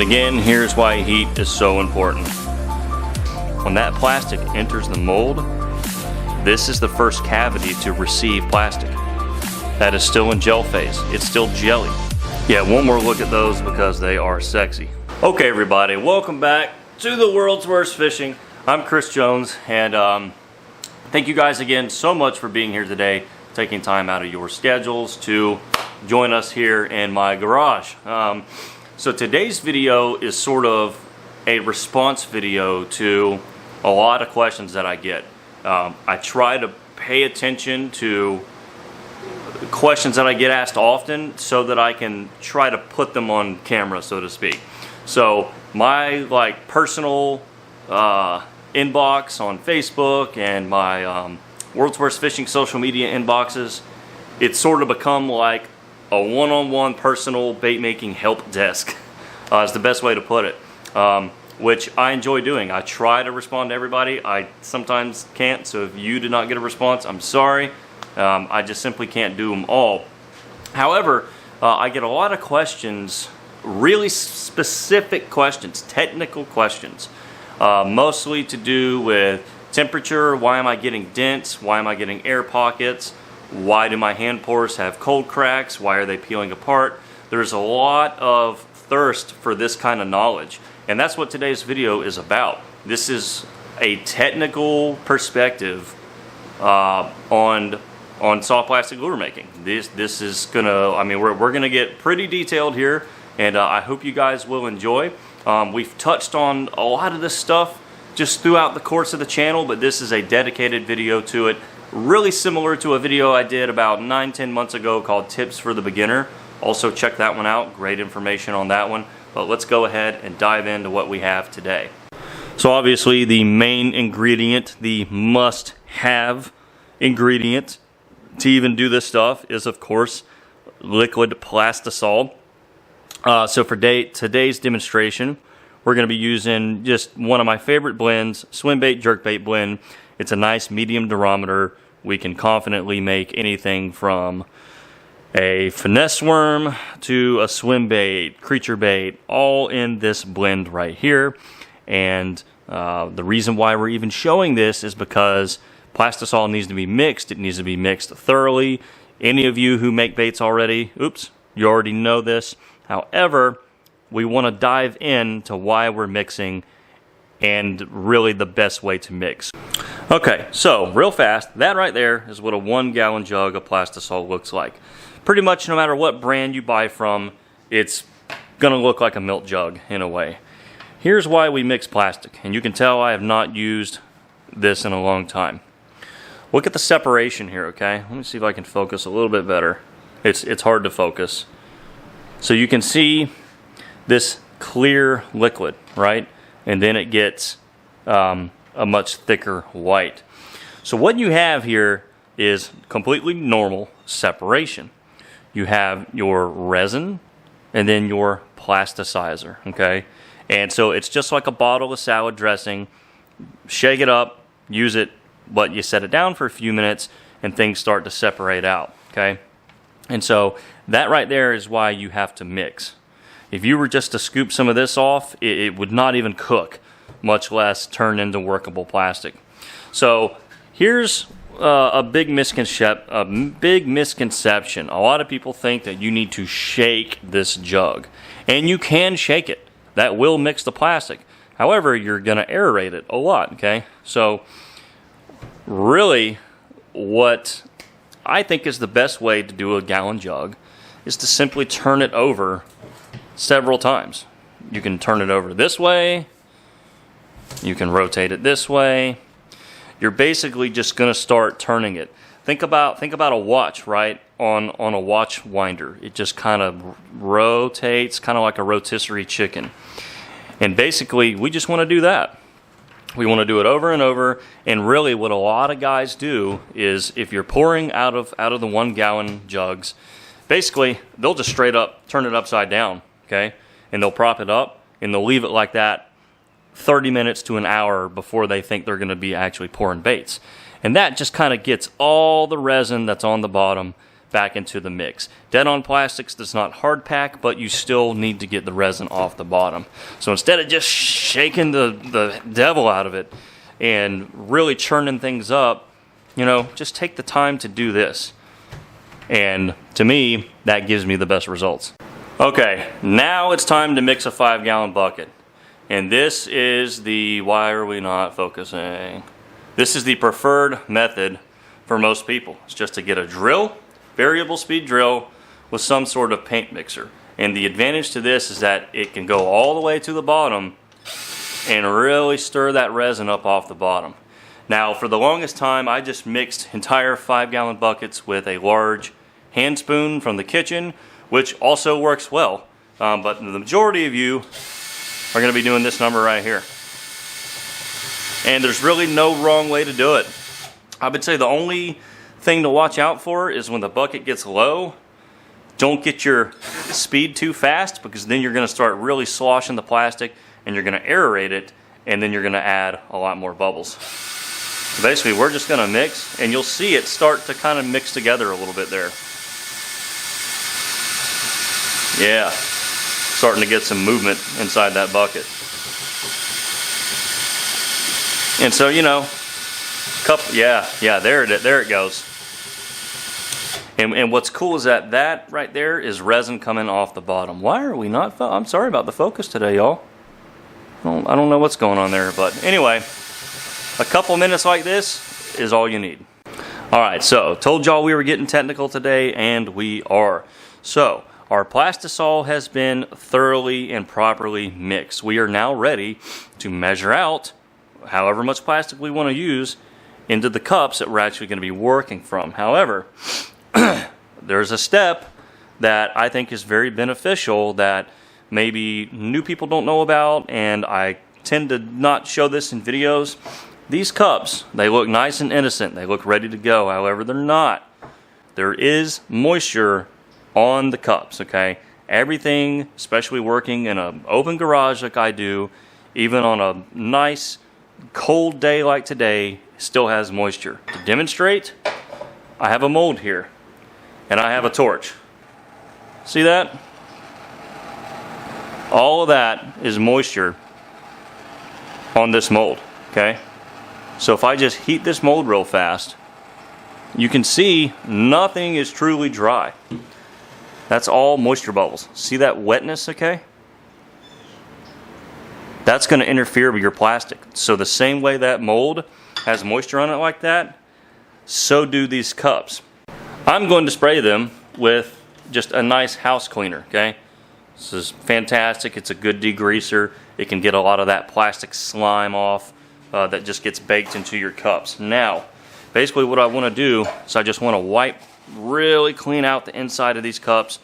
again, here's why heat is so important. When that plastic enters the mold, this is the first cavity to receive plastic. That is still in gel phase. It's still jelly. Yeah, one more look at those because they are sexy. Okay, everybody, welcome back to the world's worst fishing. I'm Chris Jones, and thank you guys again so much for being here today, taking time out of your schedules to join us here in my garage. So today's video is sort of a response video to a lot of questions that I get. I try to pay attention to questions that I get asked often so that I can try to put them on camera, so to speak. So my personal inbox on Facebook and my World's Worst Fishing social media inboxes, it's sort of become like a one-on-one personal bait making help desk is the best way to put it, which I enjoy doing. I try to respond to everybody. I sometimes can't, so if you did not get a response, I'm sorry. I just simply can't do them all. However, I get a lot of questions, really specific questions, technical questions, mostly to do with temperature. Why am I getting dents? Why am I getting air pockets? Why do my hand pores have cold cracks? Why are they peeling apart? There's a lot of thirst for this kind of knowledge, and that's what today's video is about. This is a technical perspective on soft plastic lure making. This is gonna, I mean, we're gonna get pretty detailed here, and I hope you guys will enjoy. We've touched on a lot of this stuff just throughout the course of the channel, but this is a dedicated video to it, really similar to a video I did about 9-10 months ago called Tips for the Beginner. Also check that one out, great information on that one. But let's go ahead and dive into what we have today. So obviously the main ingredient, the must-have ingredient to even do this stuff is, of course, liquid plastisol. So for today's demonstration, we're going to be using just one of my favorite blends, swim bait, jerkbait blend. It's a nice medium durometer. We can confidently make anything from a finesse worm to a swim bait, creature bait, all in this blend right here. And the reason why we're even showing this is because plastisol needs to be mixed. It needs to be mixed thoroughly. Any of you who make baits already, oops, you already know this. However, we want to dive into why we're mixing and really the best way to mix. Okay, so real fast, that right there is what a 1 gallon jug of plastisol looks like. Pretty much no matter what brand you buy from, it's gonna look like a milk jug in a way. Here's why we mix plastic, and you can tell I have not used this in a long time. Look at the separation here, okay? Let me see if I can focus a little bit better. It's hard to focus. So you can see this clear liquid, right? And then it gets a much thicker white. So what you have here is completely normal separation. You have your resin and then your plasticizer, okay? And so it's just like a bottle of salad dressing. Shake it up, use it, but you set it down for a few minutes and things start to separate out, okay? And so that right there is why you have to mix. If you were just to scoop some of this off, it would not even cook, much less turn into workable plastic. So here's a big misconception. A lot of people think that you need to shake this jug, and you can shake it. That will mix the plastic. However, you're going to aerate it a lot, okay? So really what I think is the best way to do a gallon jug is to simply turn it over several times. You can turn it over this way. You can rotate it this way. You're basically just going to start turning it. Think about a watch, right? On a watch winder. It just kind of rotates, kind of like a rotisserie chicken. And basically, we just want to do that. We want to do it over and over. And really what a lot of guys do is if you're pouring out of the 1 gallon jugs, basically they'll just straight up turn it upside down, okay? And they'll prop it up and they'll leave it like that 30 minutes to an hour before they think they're going to be actually pouring baits. And that just kind of gets all the resin that's on the bottom back into the mix. Dead-on plastics does not hard pack, but you still need to get the resin off the bottom. So instead of just shaking the devil out of it and really churning things up, you know, just take the time to do this. And to me, that gives me the best results. Okay, now it's time to mix a 5-gallon bucket. And this is the, why are we not focusing? This is the preferred method for most people. It's just to get a drill, variable speed drill with some sort of paint mixer. And the advantage to this is that it can go all the way to the bottom and really stir that resin up off the bottom. Now, for the longest time, I just mixed entire 5-gallon buckets with a large hand spoon from the kitchen, which also works well. But the majority of you are going to be doing this number right here. And there's really no wrong way to do it. I would say the only thing to watch out for is when the bucket gets low, don't get your speed too fast, because then you're going to start really sloshing the plastic and you're going to aerate it, and then you're going to add a lot more bubbles. So basically, we're just going to mix, and you'll see it start to kind of mix together a little bit there. Yeah, starting to get some movement inside that bucket. And so, you know, there it goes. And what's cool is that right there is resin coming off the bottom. Why are we not? I'm sorry about the focus today, y'all. I don't know what's going on there, but anyway, a couple minutes like this is all you need. All right, so told y'all we were getting technical today, and we are. So our plastisol has been thoroughly and properly mixed. We are now ready to measure out however much plastic we want to use into the cups that we're actually going to be working from. However, there's a step that I think is very beneficial that maybe new people don't know about, and I tend to not show this in videos. These cups, they look nice and innocent. They look ready to go. However, they're not. There is moisture on the cups, okay? Everything, especially working in an open garage like I do, even on a nice cold day like today, still has moisture. To demonstrate, I have a mold here, and I have a torch. See that? All of that is moisture on this mold, okay? So if I just heat this mold real fast, you can see nothing is truly dry. That's all moisture bubbles. See that wetness, okay? That's going to interfere with your plastic. So the same way that mold has moisture on it like that, so do these cups. I'm going to spray them with just a nice house cleaner, okay? This is fantastic. It's a good degreaser. It can get a lot of that plastic slime off that just gets baked into your cups. Now, basically what I want to do is I just want to wipe really clean out the inside of these cups,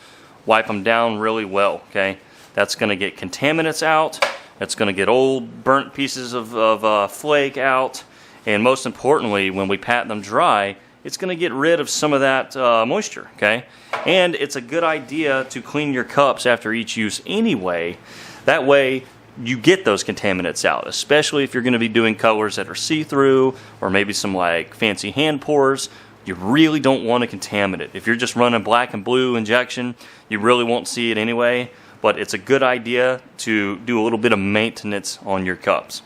wipe them down really well, okay? That's going to get contaminants out. That's going to get old burnt pieces of flake out. And most importantly, when we pat them dry, it's going to get rid of some of that moisture, okay? And it's a good idea to clean your cups after each use anyway. That way, you get those contaminants out, especially if you're going to be doing colors that are see-through or maybe some like fancy hand pours. You really don't want to contaminate it. If you're just running black and blue injection, you really won't see it anyway. But it's a good idea to do a little bit of maintenance on your cups.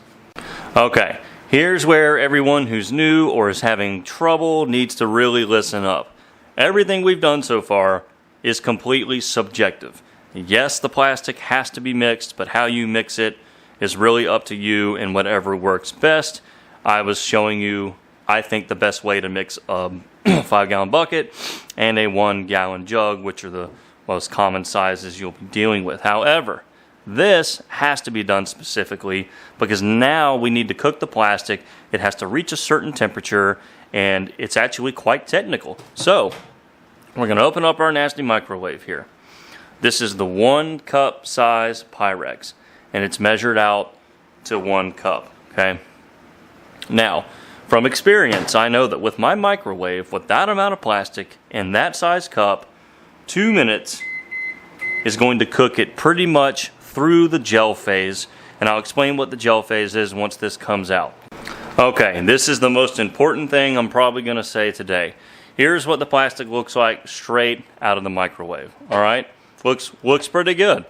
Okay, here's where everyone who's new or is having trouble needs to really listen up. Everything we've done so far is completely subjective. Yes, the plastic has to be mixed, but how you mix it is really up to you and whatever works best. I was showing you, I think, the best way to mix a 5-gallon bucket and a 1-gallon jug, which are the most common sizes you'll be dealing with. However, this has to be done specifically because now we need to cook the plastic. It has to reach a certain temperature, and it's actually quite technical. So, we're going to open up our nasty microwave here. This is the 1 cup size Pyrex, and it's measured out to 1 cup, okay? Now, from experience, I know that with my microwave, with that amount of plastic in that size cup, 2 minutes is going to cook it pretty much through the gel phase, and I'll explain what the gel phase is once this comes out. Okay, this is the most important thing I'm probably going to say today. here's what the plastic looks like straight out of the microwave. All right, looks pretty good.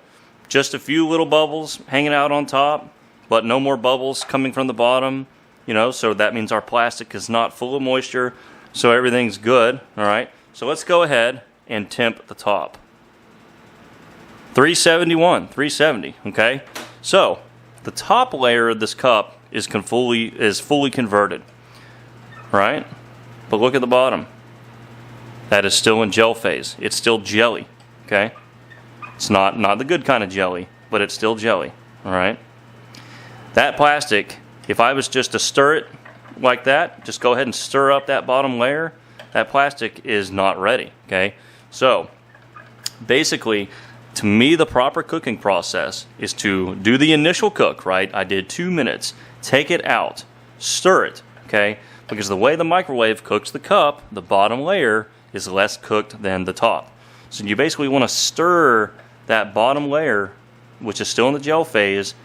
Just a few little bubbles hanging out on top, but no more bubbles coming from the bottom. You know, so that means our plastic is not full of moisture, so everything's good. All right, so let's go ahead and temp the top. 370. Okay, so the top layer of this cup is fully converted, right? But look at the bottom. That is still in gel phase. It's still jelly. Okay, it's not the good kind of jelly, but it's still jelly. All right. That plastic, if I was just to stir it like that, just go ahead and stir up that bottom layer, that plastic is not ready. Okay, so basically, to me, the proper cooking process is to do the initial cook, right? I did 2 minutes. Take it out, stir it, okay? Because the way the microwave cooks the cup, the bottom layer is less cooked than the top. So you basically want to stir that bottom layer, which is still in the gel phase,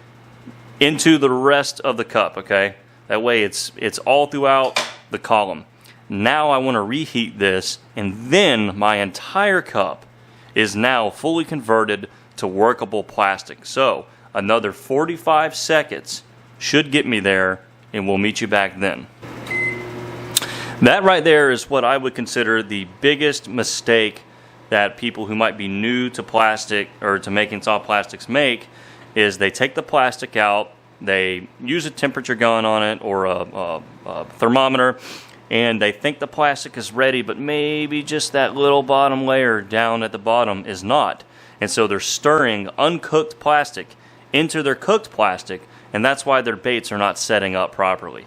into the rest of the cup, okay? That way it's all throughout the column. Now I want to reheat this, and then my entire cup is now fully converted to workable plastic. So another 45 seconds should get me there, and we'll meet you back then. That right there is what I would consider the biggest mistake that people who might be new to plastic or to making soft plastics make, is they take the plastic out, they use a temperature gun on it or a thermometer, and they think the plastic is ready, but maybe just that little bottom layer down at the bottom is not. And so they're stirring uncooked plastic into their cooked plastic, and that's why their baits are not setting up properly.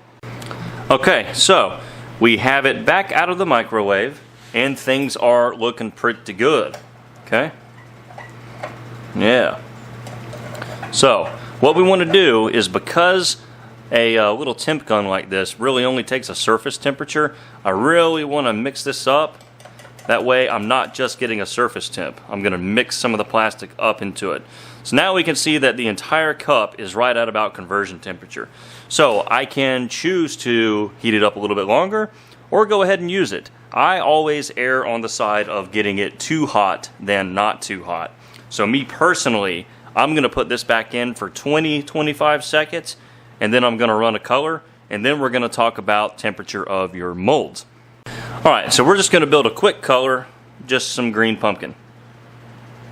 Okay, so we have it back out of the microwave, and things are looking pretty good. Okay? Yeah. So what we want to do is, because a little temp gun like this really only takes a surface temperature, I really want to mix this up. That way I'm not just getting a surface temp. I'm going to mix some of the plastic up into it. So now we can see that the entire cup is right at about conversion temperature. So I can choose to heat it up a little bit longer or go ahead and use it. I always err on the side of getting it too hot than not too hot. So me personally, I'm going to put this back in for 20-25 seconds, and then I'm going to run a color, and then we're going to talk about temperature of your molds. Alright, so we're just going to build a quick color, just some green pumpkin.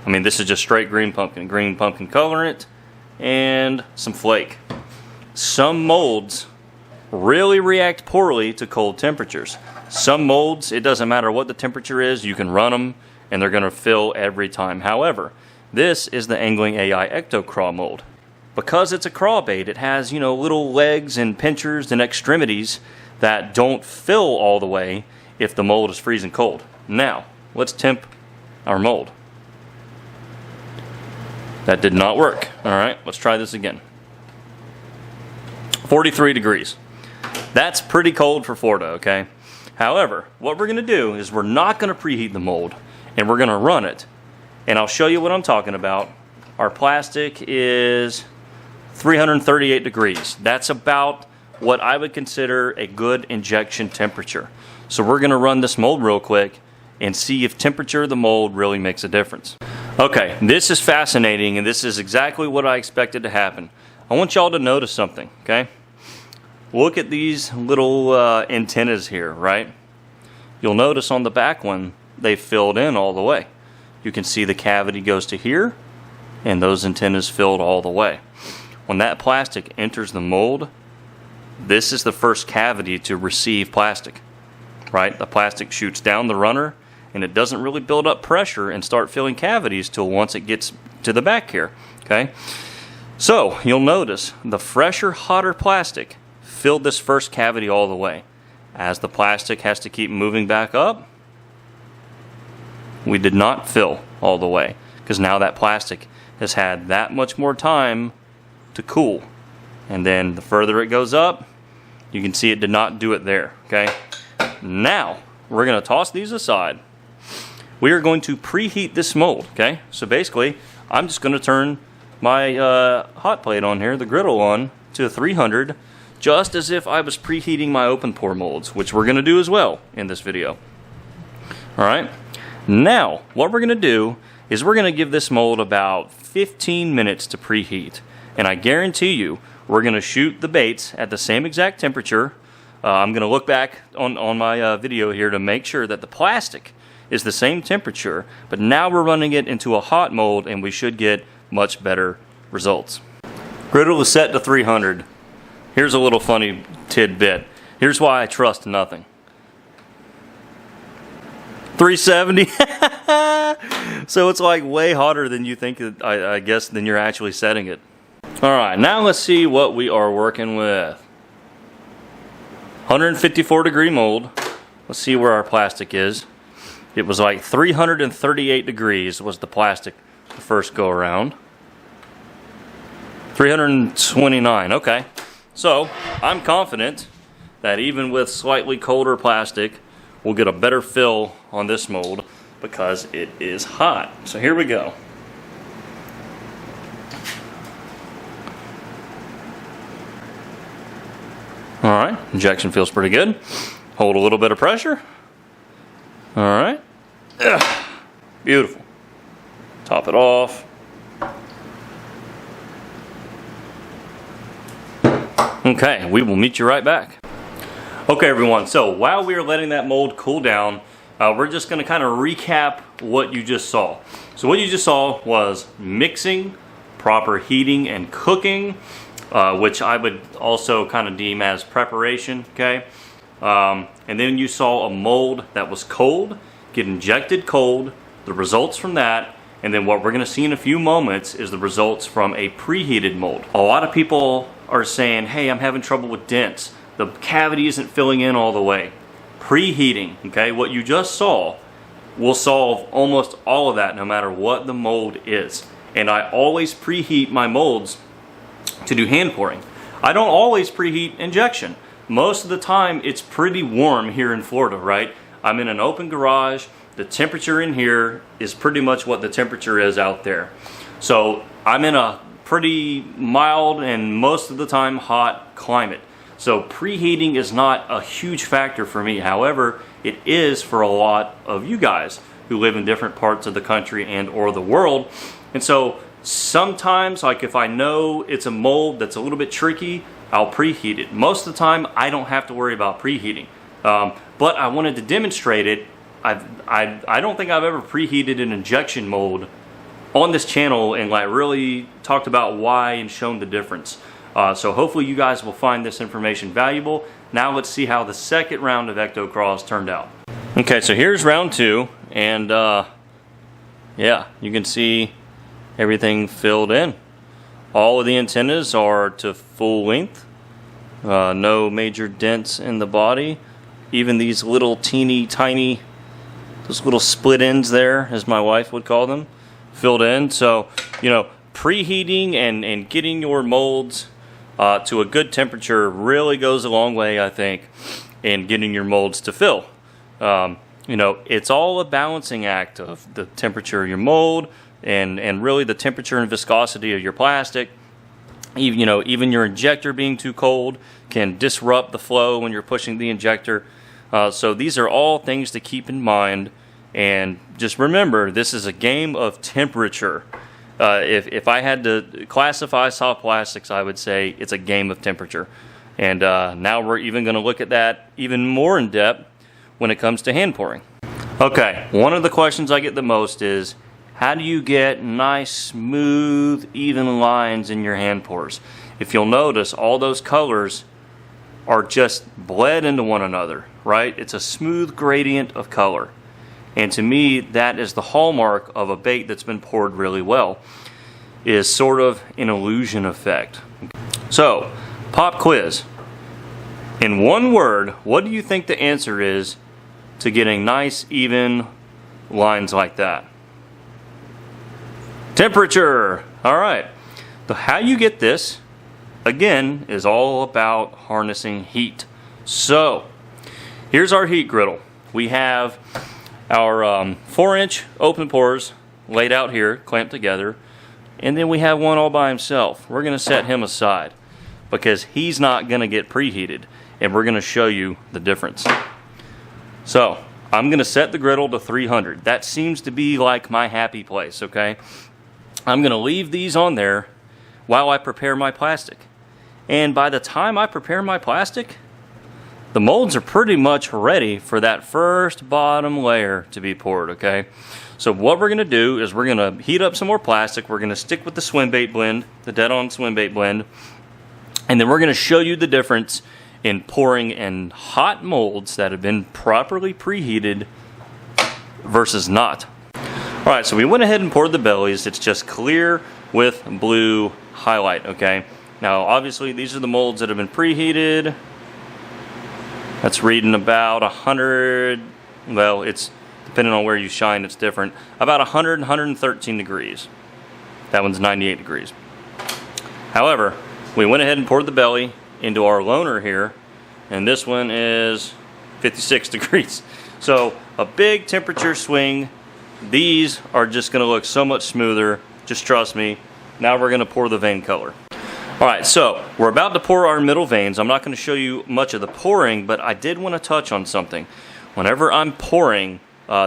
I mean, this is just straight green pumpkin colorant, and some flake. Some molds really react poorly to cold temperatures. Some molds, it doesn't matter what the temperature is, you can run them, and they're going to fill every time. However, this is the Angling AI Ecto Craw mold. Because it's a craw bait, it has, you know, little legs and pinchers and extremities that don't fill all the way if the mold is freezing cold. Now, let's temp our mold. That did not work. Alright, let's try this again. 43 degrees. That's pretty cold for Florida, okay? However, what we're going to do is we're not going to preheat the mold, and we're going to run it. And I'll show you what I'm talking about. Our plastic is 338 degrees. That's about what I would consider a good injection temperature. So we're going to run this mold real quick and see if temperature of the mold really makes a difference. Okay, this is fascinating, and this is exactly what I expected to happen. I want y'all to notice something, okay? Look at these little antennas here, right? You'll notice on the back one, they filled in all the way. You can see the cavity goes to here, and those antennas filled all the way. When that plastic enters the mold, this is the first cavity to receive plastic, right? The plastic shoots down the runner, and it doesn't really build up pressure and start filling cavities till once it gets to the back here, okay? So, you'll notice the fresher, hotter plastic filled this first cavity all the way. As the plastic has to keep moving back up, we did not fill all the way, because now that plastic has had that much more time to cool. And then the further it goes up, you can see it did not do it there, okay? Now, we're going to toss these aside. We are going to preheat this mold, okay? So basically, I'm just going to turn my hot plate on here, the griddle on, to 300, just as if I was preheating my open pour molds, which we're going to do as well in this video. All right, now what we're gonna do is we're gonna give this mold about 15 minutes to preheat. And I guarantee you, we're gonna shoot the baits at the same exact temperature. I'm gonna look back on my video here to make sure that the plastic is the same temperature, but now we're running it into a hot mold and we should get much better results. Griddle is set to 300. Here's a little funny tidbit. Here's why I trust nothing. 370. So it's like way hotter than you think, I guess, than you're actually setting it. Alright, now let's see what we are working with. 154 degree mold. Let's see where our plastic is. It was like 338 degrees was the plastic the first go around. 329, okay. So I'm confident that even with slightly colder plastic, we'll get a better fill on this mold because it is hot. So here we go. All right, injection feels pretty good. Hold a little bit of pressure. All right. Ugh. Beautiful. Top it off. Okay, we will meet you right back. Okay everyone, so while we are letting that mold cool down, we're just going to kind of recap what you just saw. So what you just saw was mixing, proper heating and cooking, which I would also kind of deem as preparation, okay? And then you saw a mold that was cold, get injected cold, the results from that, and then what we're going to see in a few moments is the results from a preheated mold. A lot of people are saying, hey, I'm having trouble with dents. The cavity isn't filling in all the way. Preheating, okay, what you just saw will solve almost all of that no matter what the mold is. And I always preheat my molds to do hand pouring. I don't always preheat injection. Most of the time it's pretty warm here in Florida, right? I'm in an open garage. The temperature in here is pretty much what the temperature is out there. So I'm in a pretty mild and most of the time hot climate. So preheating is not a huge factor for me. However, it is for a lot of you guys who live in different parts of the country and or the world. And so sometimes, like if I know it's a mold that's a little bit tricky, I'll preheat it. Most of the time, I don't have to worry about preheating. But I wanted to demonstrate it. I don't think I've ever preheated an injection mold on this channel and like really talked about why and shown the difference. So hopefully you guys will find this information valuable. Now let's see how the second round of Ecto Craws turned out. Okay, so here's round two, and yeah, you can see everything filled in. All of the antennas are to full length. No major dents in the body. Even these little teeny tiny, those little split ends there, as my wife would call them, filled in. So, you know, preheating and getting your molds to a good temperature really goes a long way, I think, in getting your molds to fill. You know, it's all a balancing act of the temperature of your mold and really the temperature and viscosity of your plastic. Even, you know, even your injector being too cold can disrupt the flow when you're pushing the injector. So these are all things to keep in mind. And just remember, this is a game of temperature. If I had to classify soft plastics, I would say it's a game of temperature. And now we're even going to look at that even more in depth when it comes to hand pouring. Okay, one of the questions I get the most is, how do you get nice, smooth, even lines in your hand pours? If you'll notice, all those colors are just bled into one another, right? It's a smooth gradient of color. And to me, that is the hallmark of a bait that's been poured really well, is sort of an illusion effect. So, pop quiz. In one word, what do you think the answer is to getting nice, even lines like that? Temperature. All right. So how you get this, again, is all about harnessing heat. So, here's our heat griddle. We have our 4-inch open pores laid out here, clamped together, and then we have one all by himself. We're going to set him aside because he's not going to get preheated, and we're going to show you the difference. So, I'm going to set the griddle to 300. That seems to be like my happy place, okay? I'm going to leave these on there while I prepare my plastic. And by the time I prepare my plastic, the molds are pretty much ready for that first bottom layer to be poured, okay? So what we're going to do is we're going to heat up some more plastic. We're going to stick with the swim bait blend, the dead-on swim bait blend. And then we're going to show you the difference in pouring in hot molds that have been properly preheated versus not. Alright, so we went ahead and poured the bellies. It's just clear with blue highlight, okay? Now obviously these are the molds that have been preheated. That's reading about 100, well, it's depending on where you shine, it's different. About 100, 113 degrees. That one's 98 degrees. However, we went ahead and poured the belly into our loner here, and this one is 56 degrees. So a big temperature swing. These are just going to look so much smoother, just trust me. Now we're going to pour the vein color. Alright, so we're about to pour our middle veins. I'm not going to show you much of the pouring, but I did want to touch on something. Whenever I'm pouring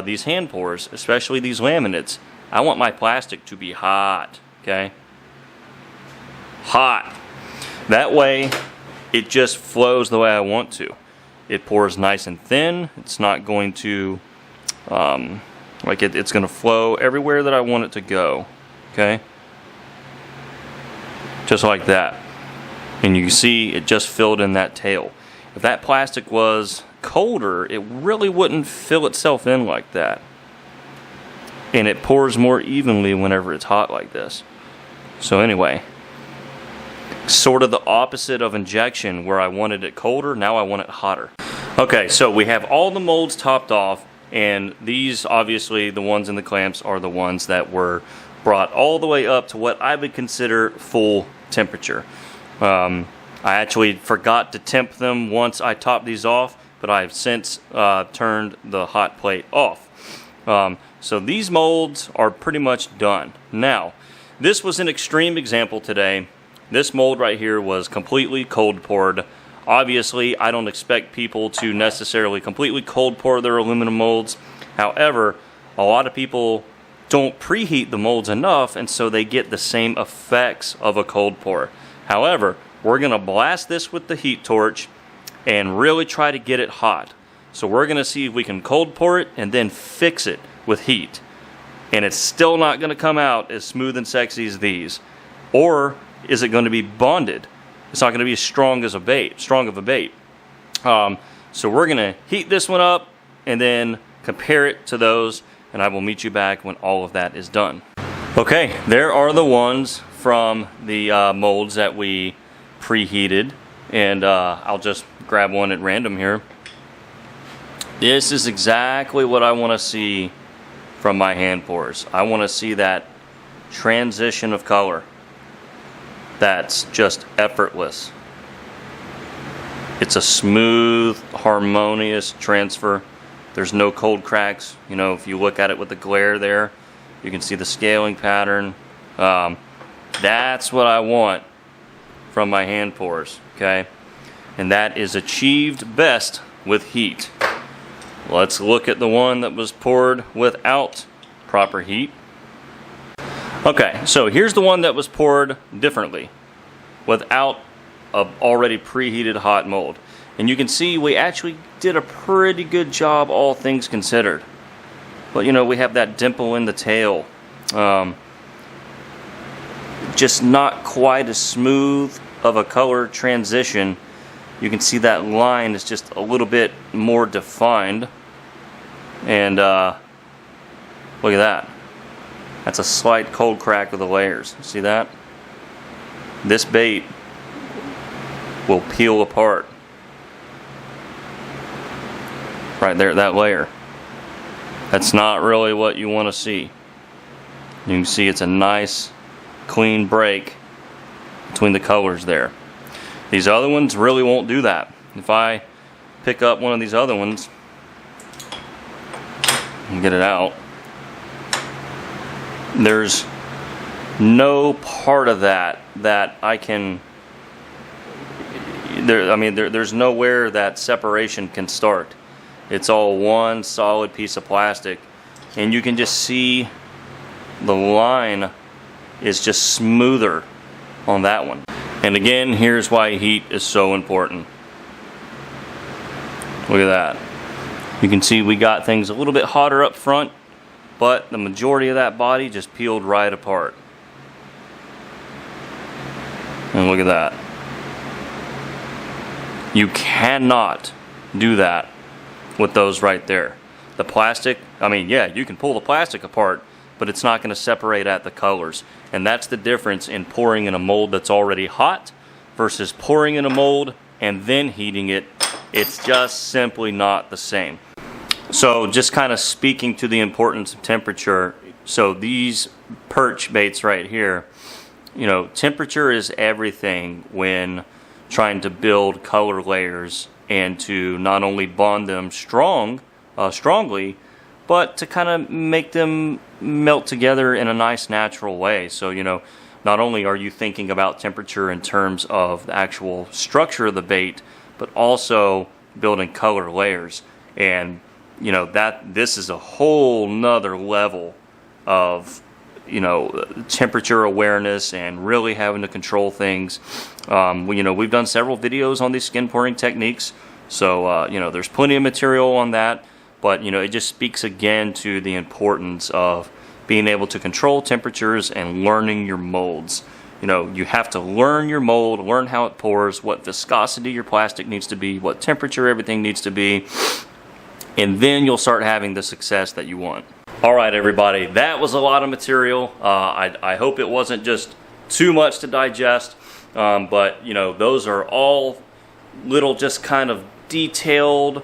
these hand pours, especially these laminates, I want my plastic to be hot, okay? Hot. That way it just flows the way I want to. It pours nice and thin. It's not going to, it's going to flow everywhere that I want it to go. Okay? Just like that. And you can see it just filled in that tail. If that plastic was colder, it really wouldn't fill itself in like that. And it pours more evenly whenever it's hot like this. So anyway, sort of the opposite of injection, where I wanted it colder, now I want it hotter. Okay, so we have all the molds topped off, and these, obviously the ones in the clamps, are the ones that were brought all the way up to what I would consider full temperature. I actually forgot to temp them once I topped these off, but I've since turned the hot plate off. So these molds are pretty much done. Now, this was an extreme example today. This mold right here was completely cold poured. Obviously, I don't expect people to necessarily completely cold pour their aluminum molds. However, a lot of people don't preheat the molds enough, and so they get the same effects of a cold pour. However, we're going to blast this with the heat torch and really try to get it hot. So we're going to see if we can cold pour it and then fix it with heat. And it's still not going to come out as smooth and sexy as these. Or is it going to be bonded? It's not going to be as strong of a bait. So we're going to heat this one up and then compare it to those, and I will meet you back when all of that is done. Okay, there are the ones from the molds that we preheated, and I'll just grab one at random here. This is exactly what I want to see from my hand pours. I want to see that transition of color. That's just effortless. It's a smooth, harmonious transfer. There's no cold cracks. You know, if you look at it with the glare there, you can see the scaling pattern. That's what I want from my hand pours, okay? And that is achieved best with heat. Let's look at the one that was poured without proper heat. Okay, so here's the one that was poured differently, without an already preheated hot mold. And you can see we actually did a pretty good job, all things considered. But you know, we have that dimple in the tail. Just not quite as smooth of a color transition. You can see that line is just a little bit more defined. And look at that. That's a slight cold crack of the layers. See that? This bait will peel apart. Right there, that layer. That's not really what you want to see. You can see it's a nice, clean break between the colors there. These other ones really won't do that. If I pick up one of these other ones and get it out, there's no part of that I can, there's nowhere that separation can start. It's all one solid piece of plastic, and you can just see the line is just smoother on that one. And again, here's why heat is so important. Look at that. You can see we got things a little bit hotter up front, but the majority of that body just peeled right apart. And look at that. You cannot do that with those right there. The plastic, I mean, yeah, you can pull the plastic apart, but it's not going to separate at the colors. And that's the difference in pouring in a mold that's already hot versus pouring in a mold and then heating it. It's just simply not the same. So just kind of speaking to the importance of temperature, so these perch baits right here, you know, temperature is everything when trying to build color layers and to not only bond them strongly, but to kind of make them melt together in a nice natural way. So, you know, not only are you thinking about temperature in terms of the actual structure of the bait, but also building color layers. And, you know, this is a whole nother level of, you know, temperature awareness and really having to control things. You know, we've done several videos on these skin pouring techniques, so you know, there's plenty of material on that. But you know, it just speaks again to the importance of being able to control temperatures and learning your molds. You know, you have to learn your mold, learn how it pours, what viscosity your plastic needs to be, what temperature everything needs to be, and then you'll start having the success that you want. All right, everybody, that was a lot of material. I hope it wasn't just too much to digest, but you know, those are all little just kind of detailed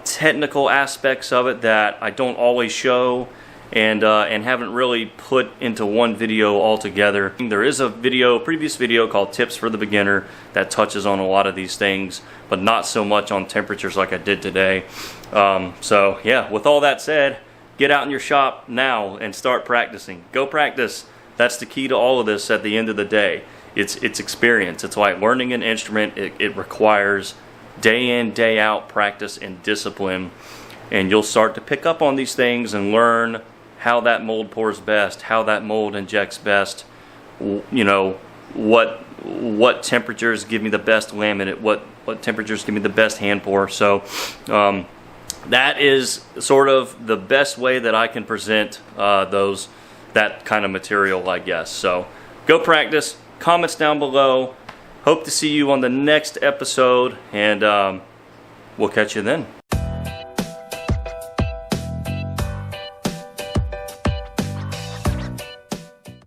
technical aspects of it that I don't always show and haven't really put into one video altogether. There is a previous video called Tips for the Beginner that touches on a lot of these things, but not so much on temperatures like I did today. So yeah, with all that said, get out in your shop now and start practicing. Go practice. That's the key to all of this at the end of the day. It's experience. It's like learning an instrument. It requires day in, day out practice and discipline. And you'll start to pick up on these things and learn how that mold pours best, how that mold injects best, you know, what temperatures give me the best laminate, what temperatures give me the best hand pour. So that is sort of the best way that I can present that kind of material, I guess. So go practice. Comments down below. Hope to see you on the next episode, and we'll catch you then.